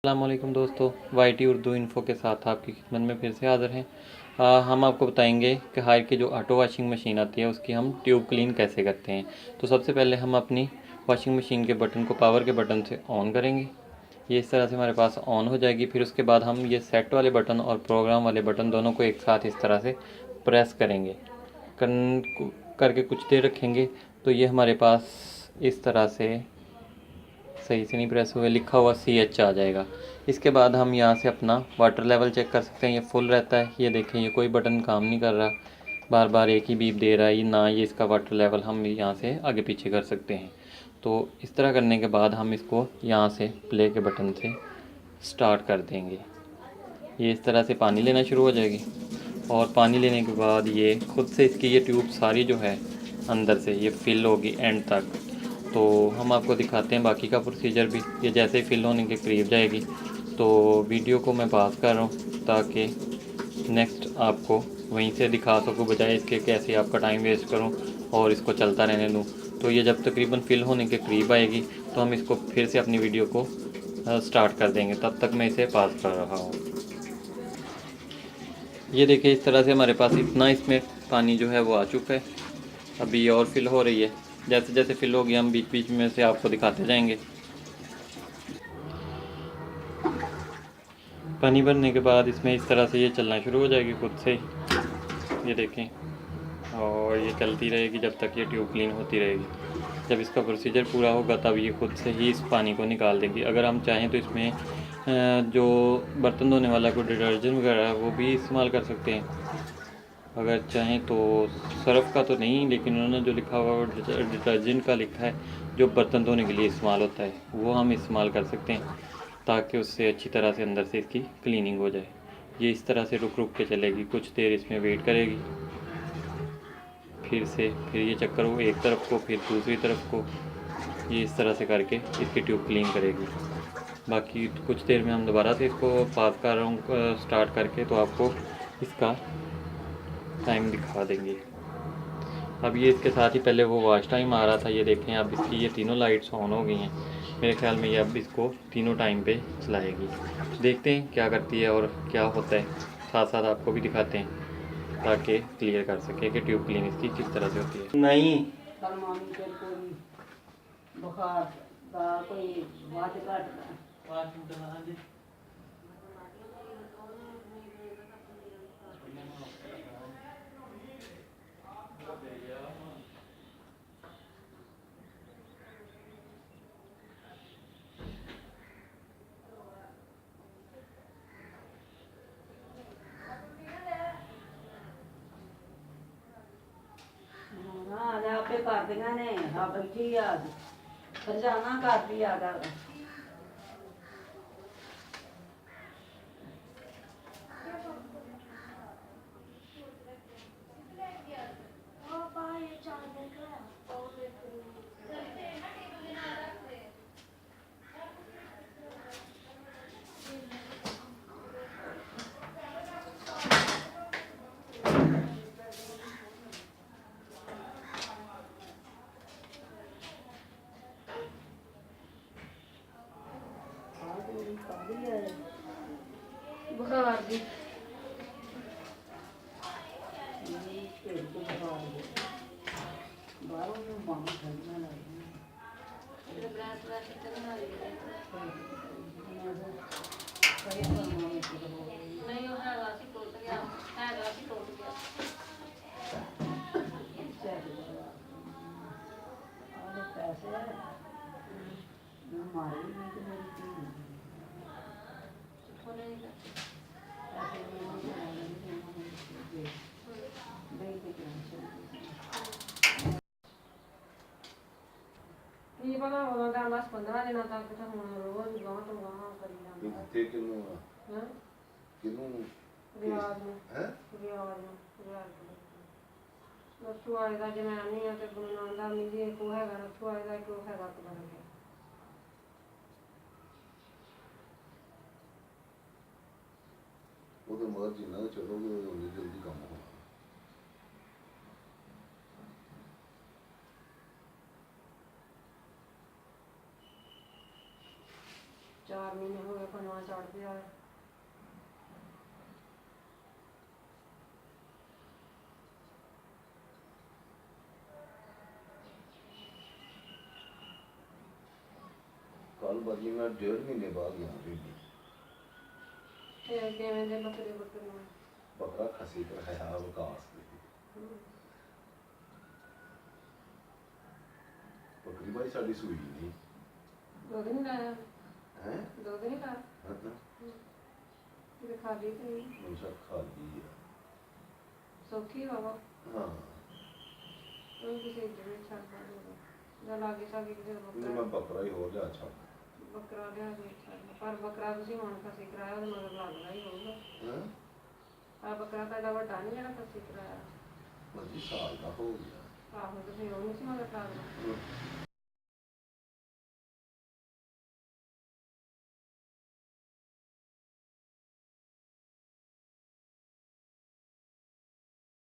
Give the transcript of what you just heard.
अस्सलामुअलैकुम दोस्तों, YT Urdu info के साथ आपकी खिदमत में फिर से हाज़िर हैं। हम आपको बताएंगे कि हायर की जो ऑटो वॉशिंग मशीन आती है उसकी हम ट्यूब क्लीन कैसे करते हैं। तो सबसे पहले हम अपनी वॉशिंग मशीन के बटन को पावर के बटन से ऑन करेंगे। ये इस तरह से हमारे पास ऑन हो जाएगी। फिर उसके बाद हम ये सेट वाले बटन और प्रोग्राम वाले बटन दोनों को एक साथ इस तरह से प्रेस करेंगे। करके कुछ देर रखेंगे तो ये हमारे पास इस तरह से सही से नहीं प्रेस हुए, लिखा हुआ CH आ जाएगा। इसके बाद हम यहाँ से अपना वाटर लेवल चेक कर सकते हैं। ये फुल रहता है, ये देखें ये कोई बटन काम नहीं कर रहा, बार बार एक ही बीप दे रहा है ना। ये इसका वाटर लेवल हम यहाँ से आगे पीछे कर सकते हैं। तो इस तरह करने के बाद हम इसको यहाँ से प्ले के बटन से स्टार्ट कर देंगे। ये इस तरह से पानी लेना शुरू हो जाएगी और पानी लेने के बाद ये खुद से इसकी ये ट्यूब सारी जो है अंदर से ये फिल होगी एंड तक। तो हम आपको दिखाते हैं बाकी का प्रोसीजर भी। ये जैसे ही फिल होने के करीब जाएगी तो वीडियो को मैं पास कर रहा हूँ ताकि नेक्स्ट आपको वहीं से दिखा सकूँ, बजाय इसके कैसे आपका टाइम वेस्ट करूँ और इसको चलता रहने दूँ। तो ये जब तकरीबन फिल होने के करीब आएगी तो हम इसको फिर से अपनी वीडियो को स्टार्ट कर देंगे। तब तक मैं इसे पास कर रहा हूँ। ये देखिए इस तरह से हमारे पास इतना इसमें पानी जो है वो आ चुका है। अभी ये और फिल हो रही है। जैसे जैसे फिल होगी हम बीच बीच में से आपको दिखाते जाएंगे। पानी भरने के बाद इसमें इस तरह से ये चलना शुरू हो जाएगी खुद से, ये देखें। और ये चलती रहेगी जब तक ये ट्यूब क्लीन होती रहेगी। जब इसका प्रोसीजर पूरा होगा तब ये खुद से ही इस पानी को निकाल देगी। अगर हम चाहें तो इसमें जो बर्तन धोने वाला कोई डिटर्जेंट वगैरह है वो भी इस्तेमाल कर सकते हैं अगर चाहें तो। सर्फ़ का तो नहीं, लेकिन उन्होंने जो लिखा हुआ वो डिटर्जेंट का लिखा है जो बर्तन धोने के लिए इस्तेमाल होता है, वो हम इस्तेमाल कर सकते हैं ताकि उससे अच्छी तरह से अंदर से इसकी क्लीनिंग हो जाए। ये इस तरह से रुक रुक के चलेगी, कुछ देर इसमें वेट करेगी। फिर ये चक्कर वो एक तरफ को फिर दूसरी तरफ को, ये इस तरह से करके इसकी ट्यूब क्लीन करेगी। बाकी कुछ देर में हम दोबारा से इसको पास कर रहा हूँ स्टार्ट करके, तो आपको इसका टाइम दिखा देंगे। अब ये इसके साथ ही पहले वो वॉच टाइम आ रहा था, ये देखें अब इसकी ये तीनों लाइट्स ऑन हो गई हैं। मेरे ख्याल में ये अब इसको तीनों टाइम पे चलाएगी। देखते हैं क्या करती है और क्या होता है, साथ साथ आपको भी दिखाते हैं ताकि क्लियर कर सके कि ट्यूब क्लीन इसकी किस तरह से होती है। नहीं बुखार कोई आपे कर दिया ने हाँ बैठी आ फिर जाना कर दी आ गल बुखार दी बाहरों बंद करना नहीं पैसे मारे ਕੀ ਪਤਾ ਉਦੋਂ ਤਾਂ 10-15 ਦਿਨਾਂ ਤੱਕ ਤਾਂ ਹੁਣ ਰੋਜ਼ ਗਾਂ ਤੋਂ ਗਾਂ ਕਰੀ ਜਾਂਦਾ ਕਿੱਥੇ ਕਿਨੂੰ ਹੈ ਕਿਨੂੰ ਰਿਆਜ਼ ਨੂੰ ਹੈ ਰਿਆਜ਼ ਨੱਥੂ ਆਏਗਾ ਜਨਾਨੀ ਆ ਤੇ ਗੁਰੂ ਨਾਨਕ ਨਹੀਂ ਜੀ ਇੱਕ ਉਹ ਹੈਗਾ ਨੱਥੂ ਆਏਗਾ ਇੱਕ ਉਹ ਹੈਗਾ ਕਬਰ ਕੇ ਉਹਦੇ ਮਗਰ ਜਿੰਨਾ ਚਲੋਗੇ ਉਹਨੇ ਜਲਦੀ ਕੰਮ ਹੋਣਾ। 4 ਮਹੀਨੇ ਹੋ ਗਏ ਪਨਵਾ ਚੜ ਪਿਆ ਹੈ। ਕੱਲ ਬਾਜੀ ਮੈਂ 1.5 ਮਹੀਨੇ ਬਾਅਦ ਗਿਆ ਬੀਬੀ ਤੇ ਕਿਵੇਂ ਦੇ ਬੱਕਰੇ ਬੱਕਰੀਆਂ ਬੱਕਰਾ ਖਸੀ ਕਰਾਇਆ ਵਿਕਾਸ ਦੇ ਬੱਕਰੀ ਬਾਈ ਸਾਡੀ ਸੂਈ ਨਹੀਂ ਦੁੱਧ ਨਹੀਂ ਲਾਇਆ ਹੈ ਦੁੱਧ ਨਹੀਂ ਖਾ ਕਿਤੇ ਖਾਦੀ ਤੇ ਨਹੀਂ ਮਨਸ਼ਾ ਖਾਲੀ ਆ ਸੌਖੀ ਬਾਬਾ ਹਾਂ ਉਹ ਕਿਸੇ ਜਿਹੜੇ ਛੱਡ ਪਾਉਂਦੇ ਜਾਂ ਲਾਗੇ ਸਾਗੇ ਕਿਸੇ ਦਾ ਨਹੀਂ ਮੈਂ ਬੱਕਰਾ ਬੱਕਰਾ ਹੀ ਹੋ ਲਿਆ ਛੱਡ ਬੱਕਰਾ ਲਿਆ ਕੇ ਛੱਡ ਪਰ ਬੱਕਰਾ ਤੁਸੀਂ ਹੁਣ ਖਸੀ ਕਰਾਇਆ ਉਹਦੇ ਮਗਰ ਲੱਗਦਾ ਹੀ ਹੋਊਗਾ ਹੈ ਆ ਬੱਕਰਾ ਤਾਂ ਏਡਾ ਵੱਡਾ ਨਹੀਂ ਜਿਹੜਾ ਖਸੀ ਕਰਾਇਆ ਬਾਜੀ ਸਾਲ ਦਾ ਹੋ ਗਿਆ ਆਹੋ ਤੁਸੀਂ ਉਹ ਨਹੀਂ ਸੀ ਮਗਰ ਲੱਗਦਾ